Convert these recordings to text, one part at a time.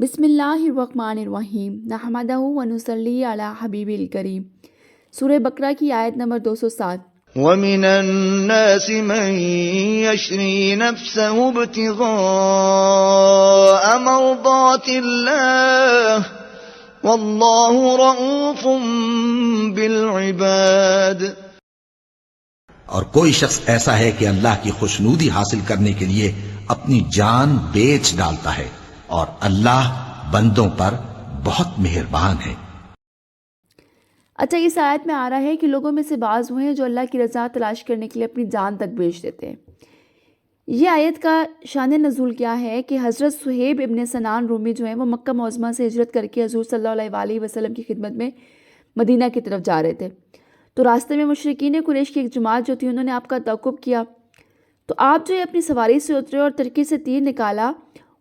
بسم اللہ الرحمن الرحیم نحمدہ و نصلی علی حبیب الکریم۔ سورہ بقرہ کی آیت نمبر 207۔ وَمِنَ النَّاسِ مَن يَشْرِي نَفْسَهُ ابْتِغَاءَ مَرْضَاتِ اللَّهِ وَاللَّهُ رَءُوفٌ بِالْعِبَادِ۔ اور کوئی شخص ایسا ہے کہ اللہ کی خوشنودی حاصل کرنے کے لیے اپنی جان بیچ ڈالتا ہے، اور اللہ بندوں پر بہت مہربان ہے۔ اچھا، اس آیت میں آ رہا ہے کہ لوگوں میں سے بعض ہوئے ہیں جو اللہ کی رضا تلاش کرنے کے لیے اپنی جان تک بیچ دیتے ہیں۔ یہ آیت کا شان نزول کیا ہے کہ حضرت صہیب ابن سنان رومی جو ہیں وہ مکہ معظمہ سے ہجرت کر کے حضور صلی اللہ علیہ وسلم کی خدمت میں مدینہ کی طرف جا رہے تھے۔ تو راستے میں مشرکین قریش کی ایک جماعت جو تھی انہوں نے آپ کا تعاقب کیا، تو آپ جو ہے اپنی سواری سے اترے اور ترکی سے تیر نکالا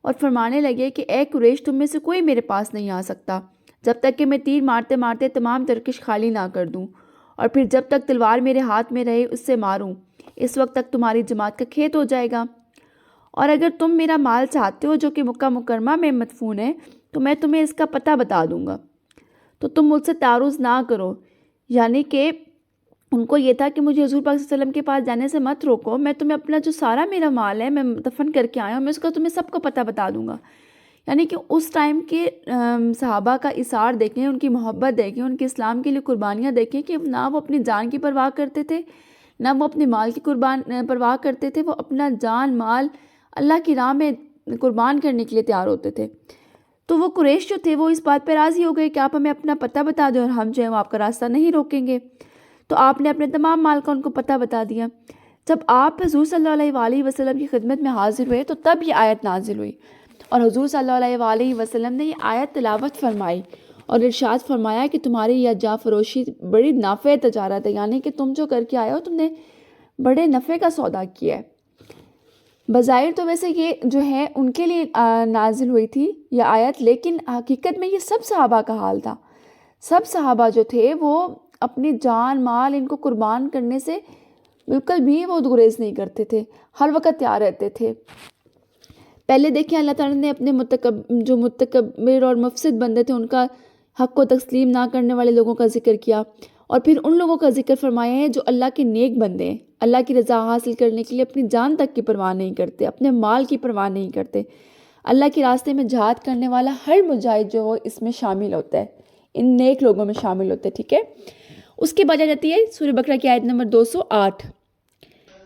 اور فرمانے لگے کہ اے قریش، تم میں سے کوئی میرے پاس نہیں آ سکتا جب تک کہ میں تیر مارتے مارتے تمام ترکش خالی نہ کر دوں، اور پھر جب تک تلوار میرے ہاتھ میں رہے اس سے ماروں، اس وقت تک تمہاری جماعت کا کھیت ہو جائے گا، اور اگر تم میرا مال چاہتے ہو جو کہ مکہ مکرمہ میں مدفون ہے تو میں تمہیں اس کا پتہ بتا دوں گا، تو تم مجھ سے تعارض نہ کرو۔ یعنی کہ ان کو یہ تھا کہ مجھے حضور پاک صلی اللہ علیہ وسلم کے پاس جانے سے مت روکو، میں تمہیں اپنا جو سارا میرا مال ہے میں دفن کر کے آیا ہوں، میں اس کا تمہیں سب کو پتہ بتا دوں گا۔ یعنی کہ اس ٹائم کے صحابہ کا اثار دیکھیں، ان کی محبت دیکھیں، ان کے اسلام کے لیے قربانیاں دیکھیں کہ نہ وہ اپنی جان کی پرواہ کرتے تھے، نہ وہ اپنے مال کی پرواہ کرتے تھے، وہ اپنا جان مال اللہ کی راہ میں قربان کرنے کے لیے تیار ہوتے تھے۔ تو وہ قریش جو تھے وہ اس بات پہ راضی ہو گئے کہ آپ ہمیں اپنا پتہ بتا دیں اور ہم جو ہے وہ آپ کا راستہ نہیں روکیں گے۔ تو آپ نے اپنے تمام مال کا ان کو پتہ بتا دیا۔ جب آپ حضور صلی اللہ علیہ وسلم کی خدمت میں حاضر ہوئے تو تب یہ آیت نازل ہوئی، اور حضور صلی اللہ علیہ وسلم نے یہ آیت تلاوت فرمائی اور ارشاد فرمایا کہ تمہاری یہ جا فروشی بڑی نافع تجارت ہے، یعنی کہ تم جو کر کے آئے ہو تم نے بڑے نفع کا سودا کیا ہے۔ بظاہر تو ویسے یہ جو ہے ان کے لیے نازل ہوئی تھی یہ آیت، لیکن حقیقت میں یہ سب صحابہ کا حال تھا۔ سب صحابہ جو تھے وہ اپنی جان مال ان کو قربان کرنے سے بالکل بھی وہ گریز نہیں کرتے تھے، ہر وقت تیار رہتے تھے۔ پہلے دیکھیں اللہ تعالیٰ نے اپنے جو متکبر اور مفسد بندے تھے ان کا حق کو تسلیم نہ کرنے والے لوگوں کا ذکر کیا، اور پھر ان لوگوں کا ذکر فرمایا ہے جو اللہ کے نیک بندے ہیں، اللہ کی رضا حاصل کرنے کے لیے اپنی جان تک کی پرواہ نہیں کرتے، اپنے مال کی پرواہ نہیں کرتے۔ اللہ کے راستے میں جہاد کرنے والا ہر مجاہد جو وہ اس میں شامل ہوتا ہے، ان نیک لوگوں میں شامل ہوتا ہے، ٹھیک ہے۔ اس کے بعد آ جاتی ہے سورہ بقرہ کی آیت نمبر 208۔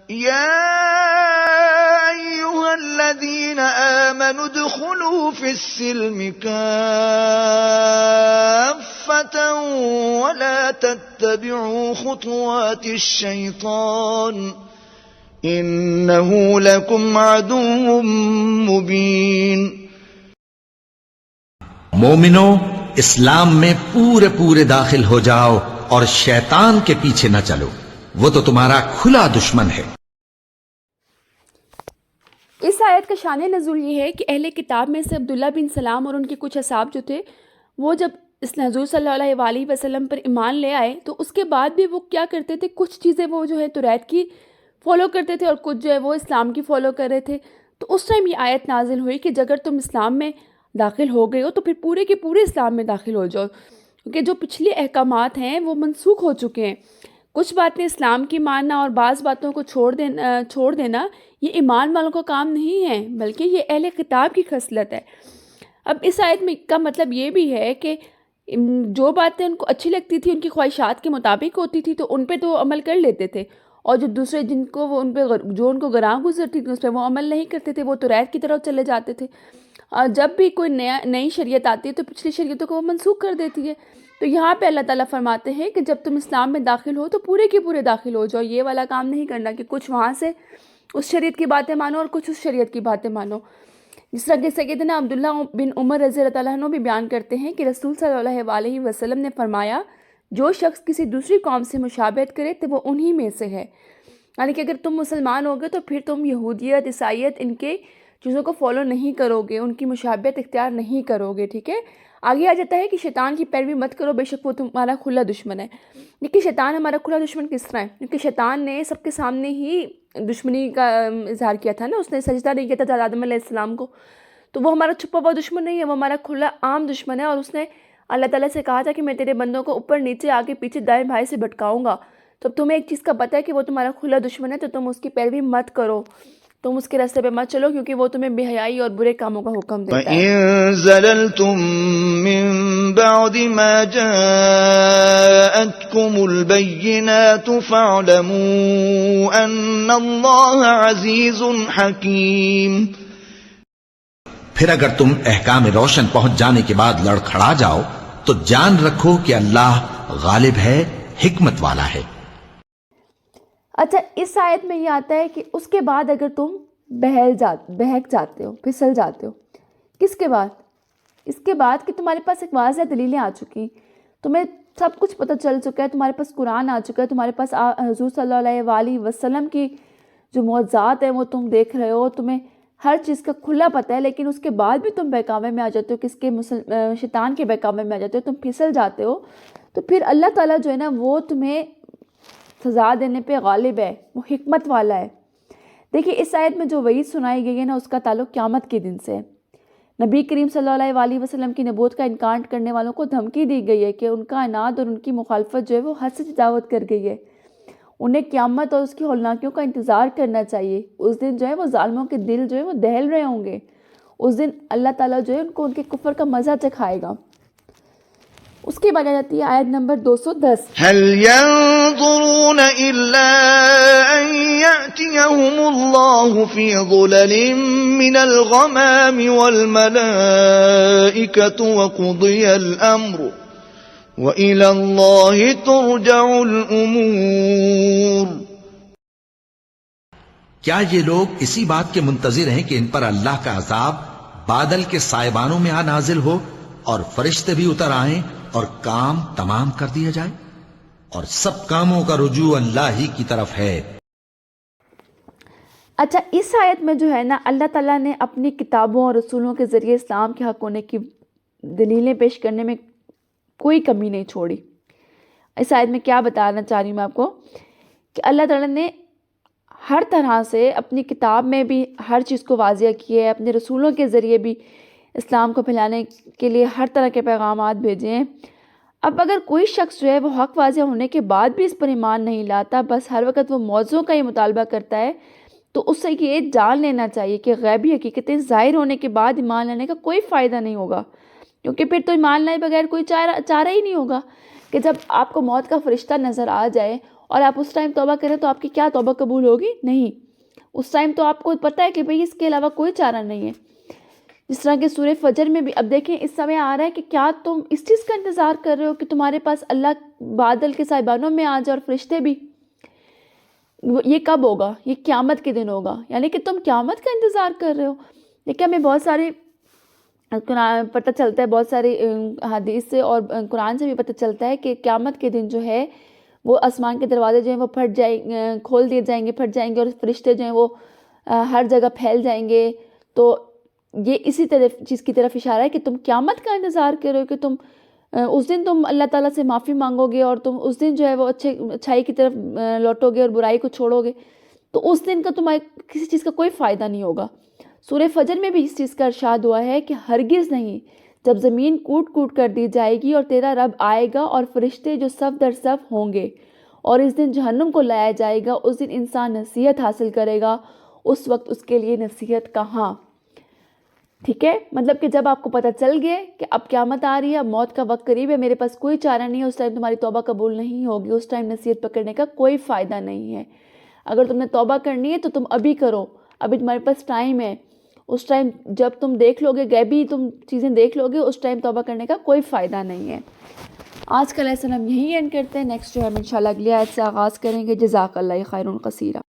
يا أيها الذين آمنوا ادخلوا في السلم كافة ولا تتبعوا خطوات الشيطان إنه لكم عدو مبين۔ مومنو، اسلام میں پورے داخل ہو جاؤ اور شیطان کے پیچھے نہ چلو، وہ تو تمہارا کھلا دشمن ہے۔ اس آیت کا شان نزول یہ ہے کہ اہل کتاب میں سے عبداللہ بن سلام اور ان کے کچھ اصحاب جو تھے وہ جب اس حضور صلی اللہ علیہ وسلم پر ایمان لے آئے تو اس کے بعد بھی وہ کیا کرتے تھے، کچھ چیزیں وہ جو ہے توریت کی فالو کرتے تھے اور کچھ جو ہے وہ اسلام کی فالو کر رہے تھے۔ تو اس ٹائم یہ آیت نازل ہوئی کہ اگر تم اسلام میں داخل ہو گئے ہو تو پھر پورے کے پورے اسلام میں داخل ہو جاؤ، کیونکہ جو پچھلے احکامات ہیں وہ منسوخ ہو چکے ہیں۔ کچھ باتیں اسلام کی ماننا اور بعض باتوں کو چھوڑ دینا یہ ایمان والوں کا کام نہیں ہے، بلکہ یہ اہل کتاب کی خصلت ہے۔ اب اس آیت میں کا مطلب یہ بھی ہے کہ جو باتیں ان کو اچھی لگتی تھی، ان کی خواہشات کے مطابق ہوتی تھی تو ان پہ تو عمل کر لیتے تھے، اور جو دوسرے جن کو وہ ان کو گراں گزرتی تھی اس پہ وہ عمل نہیں کرتے تھے، وہ توریت کی طرف چلے جاتے تھے۔ اور جب بھی کوئی نئی شریعت آتی ہے تو پچھلی شریعتوں کو وہ منسوخ کر دیتی ہے۔ تو یہاں پہ اللہ تعالیٰ فرماتے ہیں کہ جب تم اسلام میں داخل ہو تو پورے کے پورے داخل ہو جاؤ، یہ والا کام نہیں کرنا کہ کچھ وہاں سے اس شریعت کی باتیں مانو اور کچھ اس شریعت کی باتیں مانو۔ جس طرح کہ سیدنا عبداللہ بن عمر رضی اللہ تعالیٰ عنہ بھی بیان کرتے ہیں کہ رسول صلی اللہ علیہ وسلم نے فرمایا جو شخص کسی دوسری قوم سے مشابہت کرے تو وہ انہی میں سے ہے، یعنی کہ اگر تم مسلمان ہوگے تو پھر تم یہودیت عیسائیت ان کے چیزوں کو فالو نہیں کرو گے، ان کی مشابہت اختیار نہیں کرو گے، ٹھیک ہے۔ آگے آ جاتا ہے کہ شیطان کی پیروی مت کرو، بے شک وہ تمہارا کھلا دشمن ہے۔ لیکن شیطان ہمارا کھلا دشمن کس طرح ہے؟ کیونکہ شیطان نے سب کے سامنے ہی دشمنی کا اظہار کیا تھا نا، اس نے سجدہ نہیں کیا تھا آدم علیہ السلام کو، تو وہ ہمارا چھپا ہوا دشمن نہیں ہے، وہ ہمارا کھلا عام دشمن ہے، اور اس نے اللہ تعالیٰ سے کہا تھا کہ میں تیرے بندوں کو اوپر نیچے آگے پیچھے دائیں بھائیں سے بھٹکاؤں گا۔ تو اب تمہیں ایک چیز کا پتہ ہے کہ وہ تمہارا کھلا دشمن ہے، تو تم اس کی پیروی مت کرو، تم اس کے راستے پہ مت چلو، کیونکہ وہ تمہیں بے حیائی اور برے کاموں کا حکم دیتا ہے۔ وَإِن زَلَلْتُم مِّن بَعْدِ مَا جَاءَتْكُمُ الْبَيِّنَاتُ فَاعْلَمُوا أَنَّ اللَّهَ عَزِيزٌ حَكِيمٌ۔ پھر اگر تم احکام روشن پہنچ جانے کے بعد لڑکھڑا جاؤ تو جان رکھو کہ اللہ غالب ہے، حکمت والا ہے۔ اچھا، اس آیت میں یہ آتا ہے کہ اس کے بعد اگر تم بہک جاتے ہو، پھسل جاتے ہو، کس کے بعد؟ اس کے بعد کہ تمہارے پاس ایک واضح دلیلیں آ چکی، تمہیں سب کچھ پتہ چل چکا ہے، تمہارے پاس قرآن آ چکا ہے، تمہارے پاس حضور صلی اللہ علیہ وآلہ وسلم کی جو معجزات ہیں وہ تم دیکھ رہے ہو، تمہیں ہر چیز کا کھلا پتہ ہے، لیکن اس کے بعد بھی تم بہکاوے میں آ جاتے ہو، کس کے شیطان کے بہکاوے میں آ جاتے ہو، تم پھسل جاتے ہو، تو پھر اللہ تعالیٰ جو ہے نا وہ تمہیں سزا دینے پہ غالب ہے، وہ حکمت والا ہے۔ دیکھیے اس آیت میں جو وعید سنائی گئی ہے نا، اس کا تعلق قیامت کے دن سے ہے۔ نبی کریم صلی اللہ علیہ وآلہ وسلم کی نبوت کا انکار کرنے والوں کو دھمکی دی گئی ہے کہ ان کا عناد اور ان کی مخالفت جو ہے وہ حد سے تجاوز کر گئی ہے، انہیں قیامت اور اس کی ہولناکیوں کا انتظار کرنا چاہیے۔ اس دن جو ہے وہ ظالموں کے دل جو ہے وہ دہل رہے ہوں گے، اس دن اللہ تعالیٰ جو ہے ان کو ان کے کفر کا مزہ چکھائے گا۔ اس کی بجائے جاتی ہے آیت نمبر 210۔ هل ينظرون إلا أن يأتيهم الله في ظلل من الغمام والملائكة وقضي الأمر وإلى الله ترجع الأمور۔ کیا یہ لوگ اسی بات کے منتظر ہیں کہ ان پر اللہ کا عذاب بادل کے سائبانوں میں آ نازل ہو اور فرشتے بھی اتر آئیں اور کام تمام کر دیا جائے، اور سب کاموں کا رجوع اللہ ہی کی طرف ہے۔ اچھا، اس آیت میں جو ہے نا اللہ تعالیٰ نے اپنی کتابوں اور رسولوں کے ذریعے اسلام کے حق ہونے کی دلیلیں پیش کرنے میں کوئی کمی نہیں چھوڑی۔ اس آیت میں کیا بتانا چاہ رہی ہوں میں آپ کو کہ اللہ تعالیٰ نے ہر طرح سے اپنی کتاب میں بھی ہر چیز کو واضح کیا ہے، اپنے رسولوں کے ذریعے بھی اسلام کو پھیلانے کے لیے ہر طرح کے پیغامات بھیجے ہیں۔ اب اگر کوئی شخص جو ہے وہ حق واضح ہونے کے بعد بھی اس پر ایمان نہیں لاتا، بس ہر وقت وہ موضوع کا ہی مطالبہ کرتا ہے، تو اس سے یہ جان لینا چاہیے کہ غیبی حقیقتیں ظاہر ہونے کے بعد ایمان لانے کا کوئی فائدہ نہیں ہوگا، کیونکہ پھر تو ایمان لائے بغیر کوئی چارہ ہی نہیں ہوگا کہ جب آپ کو موت کا فرشتہ نظر آ جائے اور آپ اس ٹائم توبہ کریں تو آپ کی کیا توبہ قبول ہوگی؟ نہیں، اس ٹائم تو آپ کو پتہ ہے کہ بھئی اس کے علاوہ کوئی چارہ نہیں ہے۔ جس طرح کہ سورہ فجر میں بھی اب دیکھیں اس سمے آ رہا ہے کہ کیا تم اس چیز کا انتظار کر رہے ہو کہ تمہارے پاس اللہ بادل کے سائبانوں میں آ جائے اور فرشتے بھی؟ یہ کب ہوگا؟ یہ قیامت کے دن ہوگا، یعنی کہ تم قیامت کا انتظار کر رہے ہو۔ دیکھیں ہمیں بہت سارے قرآن پتہ چلتا ہے، بہت سارے حدیث سے اور قرآن سے بھی پتہ چلتا ہے کہ قیامت کے دن جو ہے وہ آسمان کے دروازے جو ہیں وہ کھول دیے جائیں گے، پھٹ جائیں گے، اور فرشتے جو ہیں وہ ہر جگہ پھیل جائیں گے۔ تو یہ اسی طرح چیز کی طرف اشارہ ہے کہ تم قیامت کا انتظار کرو کہ تم اس دن تم اللہ تعالیٰ سے معافی مانگو گے اور تم اس دن جو ہے وہ اچھائی کی طرف لوٹو گے اور برائی کو چھوڑو گے، تو اس دن کا تمہیں کسی چیز کا کوئی فائدہ نہیں ہوگا۔ سورہ فجر میں بھی اس چیز کا ارشاد ہوا ہے کہ ہرگز نہیں، جب زمین کوٹ کوٹ کر دی جائے گی اور تیرا رب آئے گا اور فرشتے جو صف در صف ہوں گے اور اس دن جہنم کو لایا جائے گا، اس دن انسان نصیحت حاصل کرے گا، اس وقت اس کے لیے نصیحت کہاں؟ ٹھیک ہے، مطلب کہ جب آپ کو پتہ چل گیا کہ اب قیامت آ رہی ہے، اب موت کا وقت قریب ہے، میرے پاس کوئی چارہ نہیں ہے، اس ٹائم تمہاری توبہ قبول نہیں ہوگی، اس ٹائم نصیحت پکڑنے کا کوئی فائدہ نہیں ہے۔ اگر تم نے توبہ کرنی ہے تو تم ابھی کرو، ابھی تمہارے پاس ٹائم ہے، اس ٹائم جب تم دیکھ لو گے، غیبی تم چیزیں دیکھ لو گے، اس ٹائم توبہ کرنے کا کوئی فائدہ نہیں ہے۔ آج کا لیسن ہم یہیں اینڈ کرتے ہیں، نیکسٹ جو ہم انشاءاللہ اگلی آیت سے آغاز کریں گے۔ جزاک اللہ خیر کثیرا۔